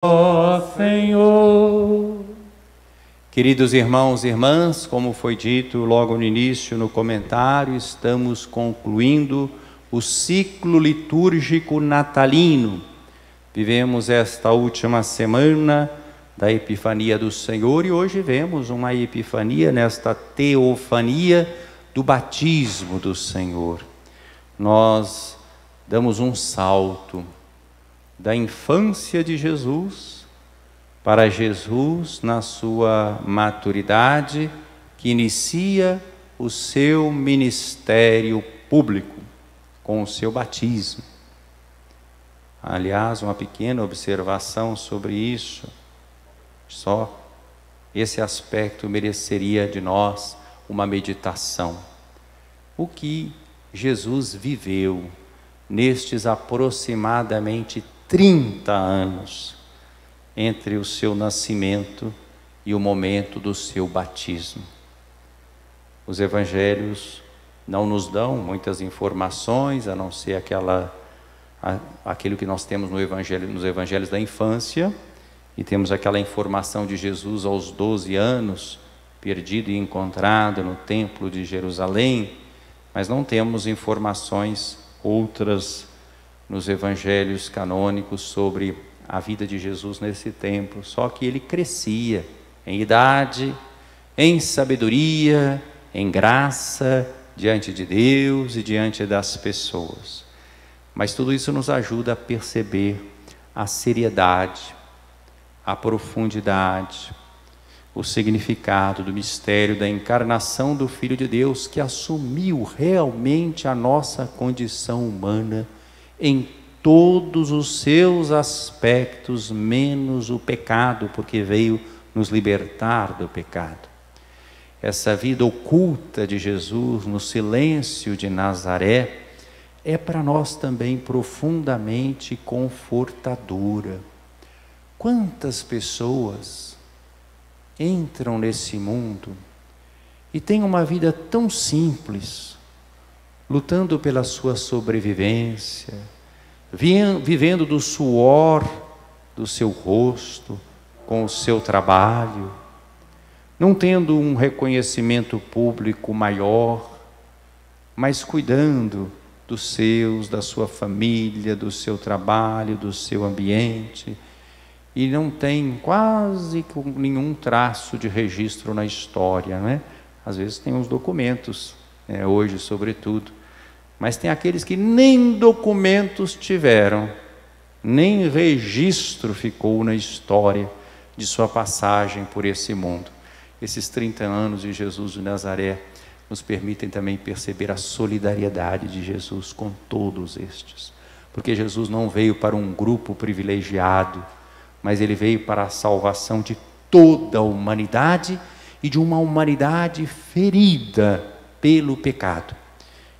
ó Senhor. Queridos irmãos e irmãs, como foi dito logo no início no comentário, estamos concluindo o ciclo litúrgico natalino. Vivemos esta última semana da Epifania do Senhor e hoje vemos uma epifania nesta teofania do batismo do Senhor. Nós damos um salto da infância de Jesus para Jesus na sua maturidade, que inicia o seu ministério público com o seu batismo. Aliás, uma pequena observação sobre isso, só esse aspecto mereceria de nós uma meditação. O que Jesus viveu nestes aproximadamente 30 anos entre o seu nascimento e o momento do seu batismo. Os evangelhos não nos dão muitas informações, a não ser aquilo que nós temos nos evangelhos da infância, e temos aquela informação de Jesus aos 12 anos, perdido e encontrado no templo de Jerusalém, mas não temos informações outras nos evangelhos canônicos sobre a vida de Jesus nesse templo, só que ele crescia em idade, em sabedoria, em graça, diante de Deus e diante das pessoas. Mas tudo isso nos ajuda a perceber a seriedade, a profundidade, o significado do mistério da encarnação do Filho de Deus, que assumiu realmente a nossa condição humana em todos os seus aspectos, menos o pecado, porque veio nos libertar do pecado. Essa vida oculta de Jesus no silêncio de Nazaré é para nós também profundamente confortadora. Quantas pessoas entram nesse mundo e têm uma vida tão simples, lutando pela sua sobrevivência, vivendo do suor do seu rosto, com o seu trabalho, não tendo um reconhecimento público maior, mas cuidando dos seus, da sua família, do seu trabalho, do seu ambiente, e não tem quase nenhum traço de registro na história, né? Às vezes tem uns documentos, hoje sobretudo, mas tem aqueles que nem documentos tiveram, nem registro ficou na história de sua passagem por esse mundo. Esses 30 anos de Jesus de Nazaré nos permitem também perceber a solidariedade de Jesus com todos estes, porque Jesus não veio para um grupo privilegiado, mas ele veio para a salvação de toda a humanidade e de uma humanidade ferida pelo pecado.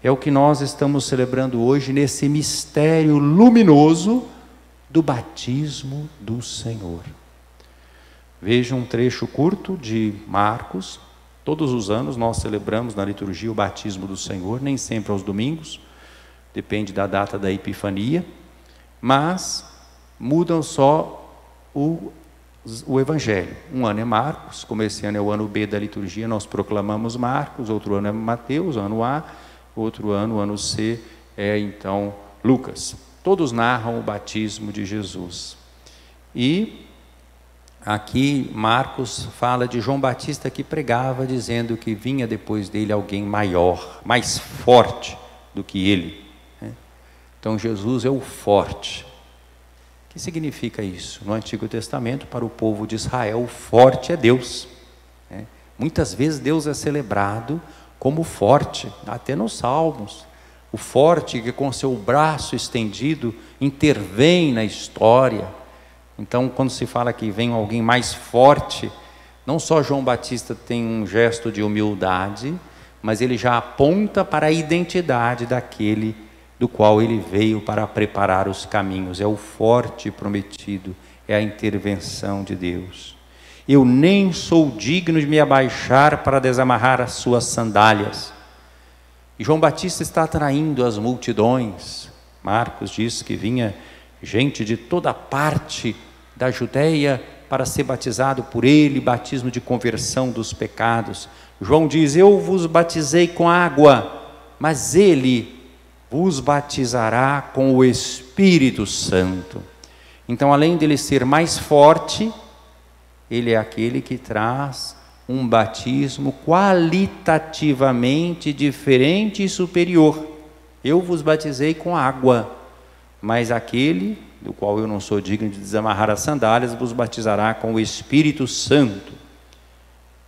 É o que nós estamos celebrando hoje nesse mistério luminoso do batismo do Senhor. Veja um trecho curto de Marcos. Todos os anos nós celebramos na liturgia o batismo do Senhor, nem sempre aos domingos, depende da data da Epifania, mas mudam só o Evangelho. Um ano é Marcos, como esse ano é o ano B da liturgia, nós proclamamos Marcos, outro ano é Mateus, ano A, outro ano, o ano C, é então Lucas. Todos narram o batismo de Jesus. E aqui Marcos fala de João Batista que pregava, dizendo que vinha depois dele alguém maior, mais forte do que ele. Então Jesus é o forte. O que significa isso? No Antigo Testamento, para o povo de Israel, o forte é Deus. Muitas vezes Deus é celebrado como forte, até nos Salmos. O forte que com seu braço estendido intervém na história. Então, quando se fala que vem alguém mais forte, não só João Batista tem um gesto de humildade, mas ele já aponta para a identidade daquele do qual ele veio para preparar os caminhos. É o forte prometido, é a intervenção de Deus. Eu nem sou digno de me abaixar para desamarrar as suas sandálias. E João Batista está atraindo as multidões. Marcos diz que vinha gente de toda parte da Judéia para ser batizado por ele, batismo de conversão dos pecados. João diz: eu vos batizei com água, mas ele vos batizará com o Espírito Santo. Então, além dele ser mais forte, ele é aquele que traz um batismo qualitativamente diferente e superior. Eu vos batizei com água, mas aquele do qual eu não sou digno de desamarrar as sandálias vos batizará com o Espírito Santo.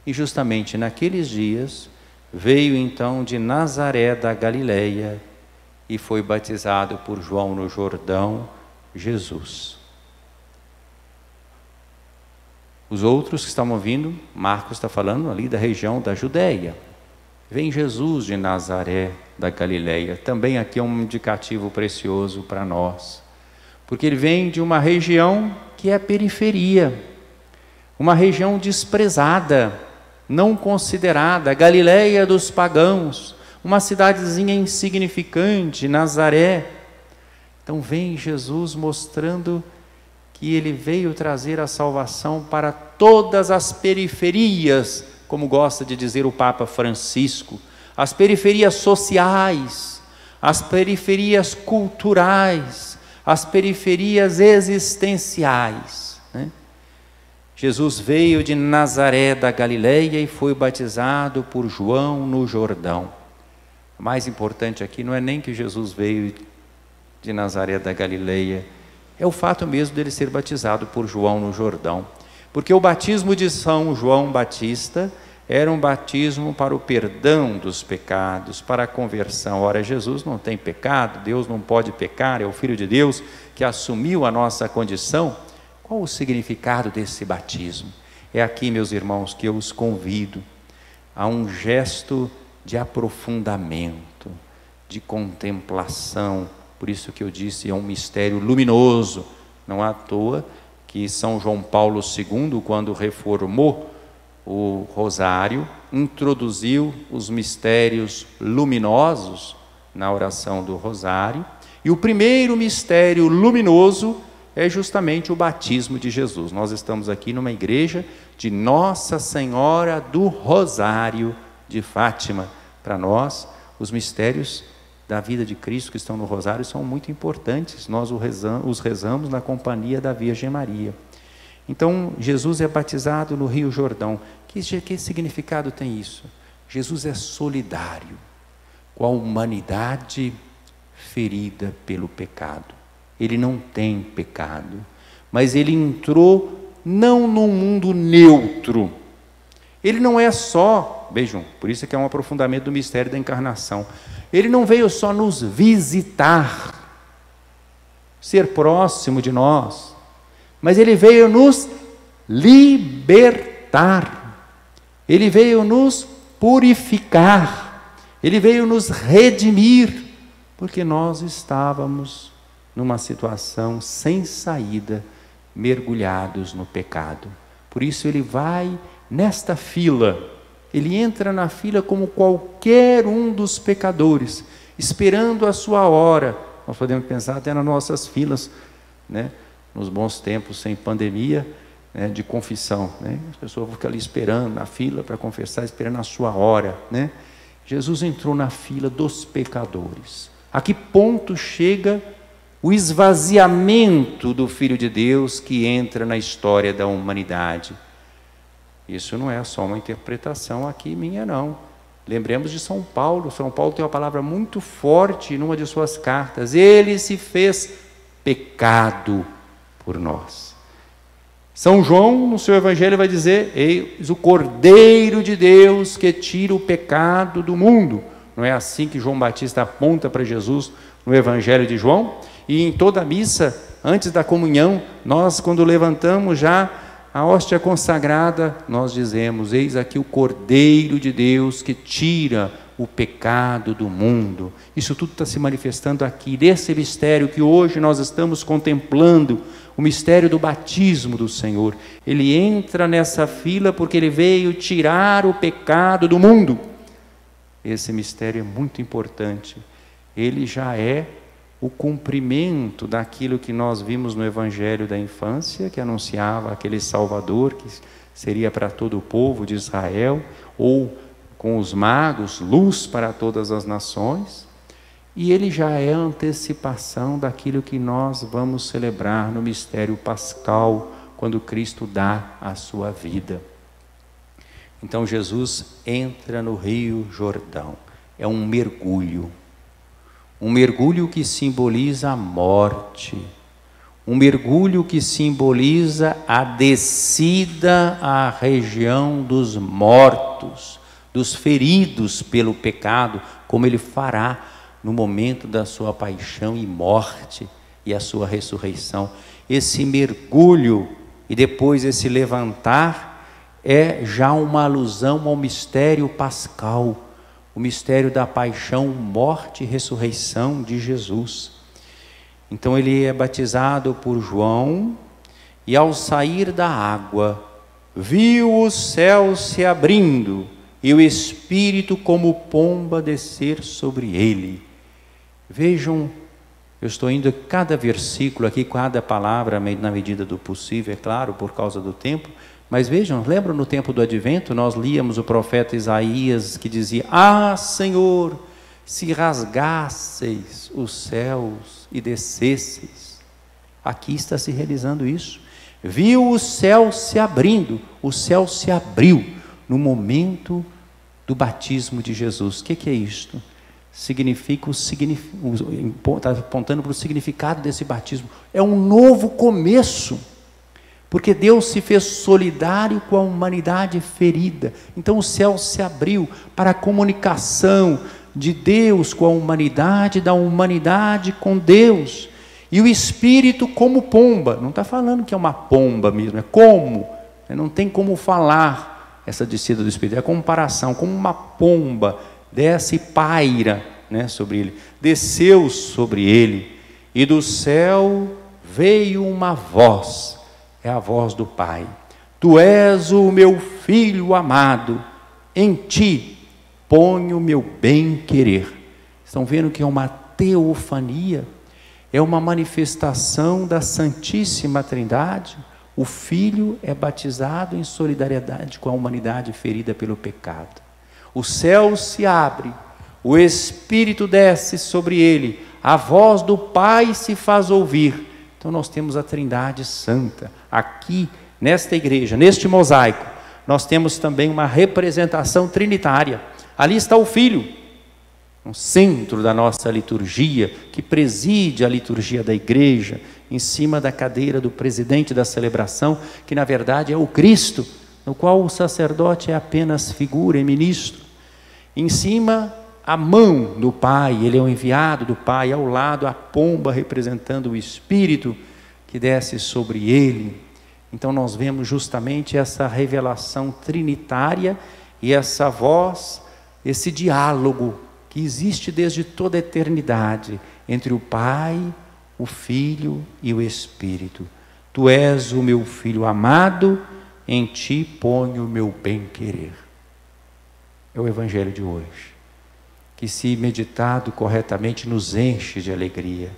E justamente naqueles dias veio então de Nazaré da Galileia e foi batizado por João no Jordão Jesus. Os outros que estavam vindo, Marcos está falando ali da região da Judéia. Vem Jesus de Nazaré da Galileia. Também aqui é um indicativo precioso para nós, porque ele vem de uma região que é periferia, uma região desprezada, não considerada, Galileia dos pagãos, uma cidadezinha insignificante, Nazaré. Então vem Jesus mostrando que ele veio trazer a salvação para todas as periferias, como gosta de dizer o Papa Francisco, as periferias sociais, as periferias culturais, as periferias existenciais, né? Jesus veio de Nazaré da Galileia e foi batizado por João no Jordão. O mais importante aqui não é nem que Jesus veio de Nazaré da Galileia, é o fato mesmo dele ser batizado por João no Jordão, porque o batismo de São João Batista era um batismo para o perdão dos pecados, para a conversão. Ora, Jesus não tem pecado, Deus não pode pecar, é o Filho de Deus que assumiu a nossa condição. Qual o significado desse batismo? É aqui, meus irmãos, que eu os convido a um gesto de aprofundamento, de contemplação. Por isso que eu disse, é um mistério luminoso. Não é à toa que São João Paulo II, quando reformou o rosário, introduziu os mistérios luminosos na oração do rosário. E o primeiro mistério luminoso é justamente o batismo de Jesus. Nós estamos aqui numa igreja de Nossa Senhora do Rosário de Fátima. Para nós, os mistérios da vida de Cristo que estão no rosário são muito importantes. Nós os rezamos na companhia da Virgem Maria. Então, Jesus é batizado no Rio Jordão. Que significado tem isso? Jesus é solidário com a humanidade ferida pelo pecado. Ele não tem pecado, mas ele entrou não num mundo neutro. Ele não é só, vejam, por isso que é um aprofundamento do mistério da encarnação. Ele não veio só nos visitar, ser próximo de nós, mas ele veio nos libertar, ele veio nos purificar, ele veio nos redimir, porque nós estávamos numa situação sem saída, mergulhados no pecado. Por isso ele vai nesta fila, ele entra na fila como qualquer um dos pecadores, esperando a sua hora. Nós podemos pensar até nas nossas filas, né? Nos bons tempos, sem pandemia, né? De confissão, né? As pessoas ficam ali esperando na fila para confessar, esperando a sua hora, né? Jesus entrou na fila dos pecadores. A que ponto chega o esvaziamento do Filho de Deus que entra na história da humanidade? Isso não é só uma interpretação aqui minha, não. Lembremos de São Paulo. São Paulo tem uma palavra muito forte numa de suas cartas. Ele se fez pecado por nós. São João, no seu evangelho, vai dizer: eis o Cordeiro de Deus que tira o pecado do mundo. Não é assim que João Batista aponta para Jesus no evangelho de João? E em toda a missa, antes da comunhão, nós, quando levantamos já a hóstia consagrada, nós dizemos: eis aqui o Cordeiro de Deus que tira o pecado do mundo. Isso tudo está se manifestando aqui, desse mistério que hoje nós estamos contemplando, o mistério do batismo do Senhor. Ele entra nessa fila porque ele veio tirar o pecado do mundo. Esse mistério é muito importante. Ele já é o cumprimento daquilo que nós vimos no Evangelho da infância, que anunciava aquele Salvador que seria para todo o povo de Israel, ou com os magos, luz para todas as nações. E ele já é a antecipação daquilo que nós vamos celebrar no mistério pascal, quando Cristo dá a sua vida. Então Jesus entra no Rio Jordão. É um mergulho que simboliza a morte, um mergulho que simboliza a descida à região dos mortos, dos feridos pelo pecado, como ele fará no momento da sua paixão e morte e a sua ressurreição. Esse mergulho e depois esse levantar é já uma alusão ao mistério pascal, o mistério da paixão, morte e ressurreição de Jesus. Então ele é batizado por João e ao sair da água, viu o céu se abrindo e o Espírito como pomba descer sobre ele. Vejam, eu estou indo a cada versículo aqui, cada palavra na medida do possível, é claro, por causa do tempo, mas vejam, lembram no tempo do Advento, nós líamos o profeta Isaías que dizia: Ah, Senhor, se rasgasseis os céus e descesseis. Aqui está se realizando isso. Viu o céu se abrindo, o céu se abriu no momento do batismo de Jesus. O que é isto? Está apontando para o significado desse batismo. É um novo começo, porque Deus se fez solidário com a humanidade ferida. Então o céu se abriu para a comunicação de Deus com a humanidade, da humanidade com Deus. E o Espírito como pomba, não está falando que é uma pomba mesmo, é como, não tem como falar essa descida do Espírito, é a comparação, como uma pomba desce e paira, sobre ele, desceu sobre ele, e do céu veio uma voz, é a voz do Pai: Tu és o meu Filho amado, em ti ponho o meu bem-querer. Estão vendo que é uma teofania, é uma manifestação da Santíssima Trindade. O Filho é batizado em solidariedade com a humanidade ferida pelo pecado. O céu se abre, o Espírito desce sobre ele, a voz do Pai se faz ouvir. Então nós temos a Trindade Santa. Aqui, nesta igreja, neste mosaico, nós temos também uma representação trinitária. Ali está o Filho, no centro da nossa liturgia, que preside a liturgia da igreja, em cima da cadeira do presidente da celebração, que na verdade é o Cristo, no qual o sacerdote é apenas figura e ministro. Em cima, a mão do Pai, ele é o enviado do Pai, ao lado a pomba representando o Espírito que desce sobre ele. Então nós vemos justamente essa revelação trinitária e essa voz, esse diálogo que existe desde toda a eternidade entre o Pai, o Filho e o Espírito. Tu és o meu Filho amado, em ti ponho o meu bem-querer. É o Evangelho de hoje, que, se meditado corretamente, nos enche de alegria.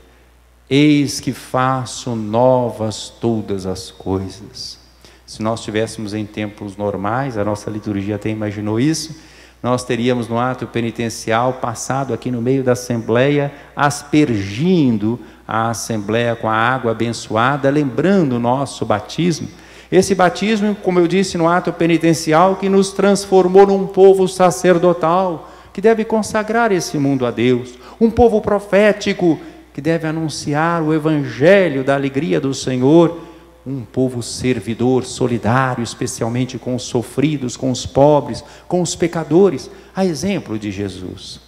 Eis que faço novas todas as coisas. Se nós estivéssemos em tempos normais, a nossa liturgia até imaginou isso, nós teríamos no ato penitencial passado aqui no meio da Assembleia, aspergindo a Assembleia com a água abençoada, lembrando o nosso batismo. Esse batismo, como eu disse no ato penitencial, que nos transformou num povo sacerdotal, que deve consagrar esse mundo a Deus, um povo profético, que deve anunciar o Evangelho da alegria do Senhor, um povo servidor, solidário, especialmente com os sofridos, com os pobres, com os pecadores, a exemplo de Jesus.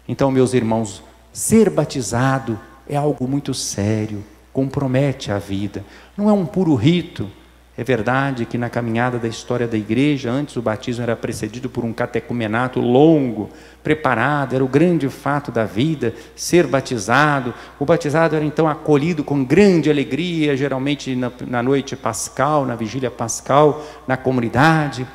Então, meus irmãos, ser batizado é algo muito sério, compromete a vida, não é um puro rito. É verdade que na caminhada da história da igreja, antes o batismo era precedido por um catecumenato longo, preparado, era o grande fato da vida, ser batizado. O batizado era então acolhido com grande alegria, geralmente na noite pascal, na vigília pascal, na comunidade.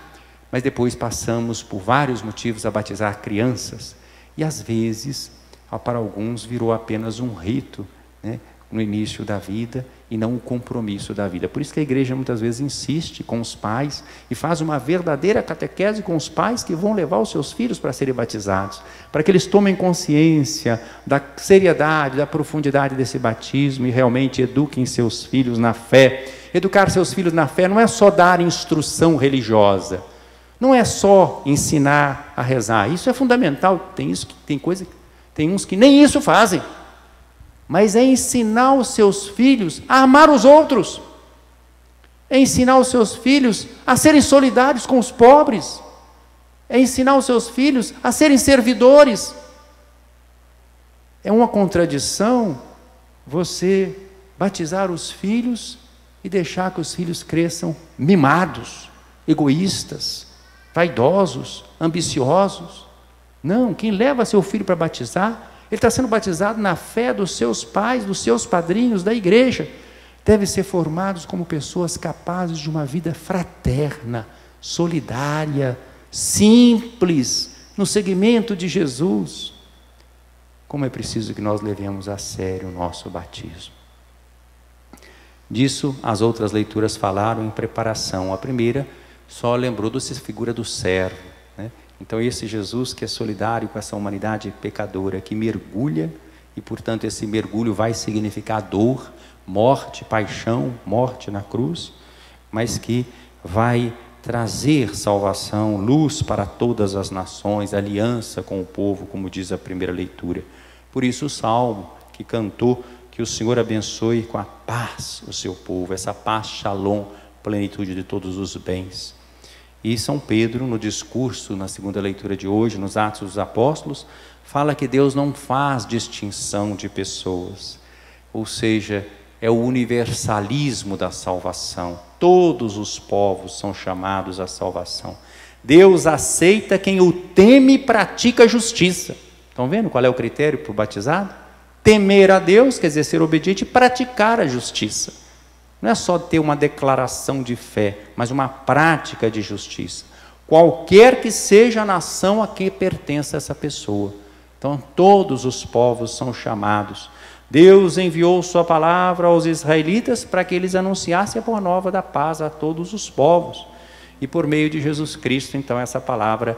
Mas depois passamos por vários motivos a batizar crianças. E às vezes, para alguns virou apenas um rito, né, no início da vida e não um compromisso da vida. Por isso que a igreja muitas vezes insiste com os pais e faz uma verdadeira catequese com os pais que vão levar os seus filhos para serem batizados, para que eles tomem consciência da seriedade, da profundidade desse batismo e realmente eduquem seus filhos na fé. Educar seus filhos na fé não é só dar instrução religiosa, não é só ensinar a rezar. Isso é fundamental. Tem uns que nem isso fazem. Mas é ensinar os seus filhos a amar os outros, é ensinar os seus filhos a serem solidários com os pobres, é ensinar os seus filhos a serem servidores. É uma contradição você batizar os filhos e deixar que os filhos cresçam mimados, egoístas, vaidosos, ambiciosos. Não, quem leva seu filho para batizar, ele está sendo batizado na fé dos seus pais, dos seus padrinhos, da igreja. Devem ser formados como pessoas capazes de uma vida fraterna, solidária, simples, no seguimento de Jesus. Como é preciso que nós levemos a sério o nosso batismo. Disso, as outras leituras falaram em preparação. A primeira só lembrou dessa figura do servo, né? Então esse Jesus que é solidário com essa humanidade pecadora, que mergulha, e portanto esse mergulho vai significar dor, morte, paixão, morte na cruz, mas que vai trazer salvação, luz para todas as nações, aliança com o povo, como diz a primeira leitura. Por isso o Salmo que cantou, que o Senhor abençoe com a paz o seu povo, essa paz, shalom, plenitude de todos os bens. E São Pedro, no discurso, na segunda leitura de hoje, nos Atos dos Apóstolos, fala que Deus não faz distinção de pessoas, ou seja, é o universalismo da salvação. Todos os povos são chamados à salvação. Deus aceita quem o teme e pratica a justiça. Estão vendo qual é o critério para o batizado? Temer a Deus, quer dizer, ser obediente e praticar a justiça. Não é só ter uma declaração de fé, mas uma prática de justiça. Qualquer que seja a nação a que pertence essa pessoa. Então, todos os povos são chamados. Deus enviou sua palavra aos israelitas para que eles anunciassem a boa nova da paz a todos os povos. E por meio de Jesus Cristo, então, essa palavra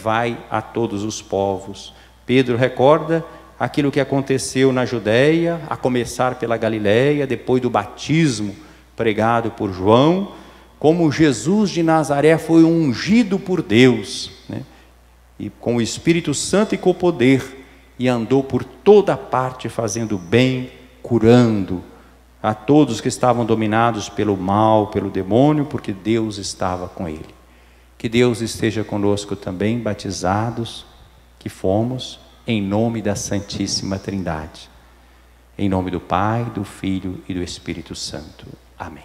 vai a todos os povos. Pedro recorda aquilo que aconteceu na Judeia, a começar pela Galileia, depois do batismo pregado por João, como Jesus de Nazaré foi ungido por Deus, né? E com o Espírito Santo e com o poder, e andou por toda parte fazendo bem, curando a todos que estavam dominados pelo mal, pelo demônio, porque Deus estava com ele. Que Deus esteja conosco também, batizados que fomos, em nome da Santíssima Trindade. Em nome do Pai, do Filho e do Espírito Santo. Amém.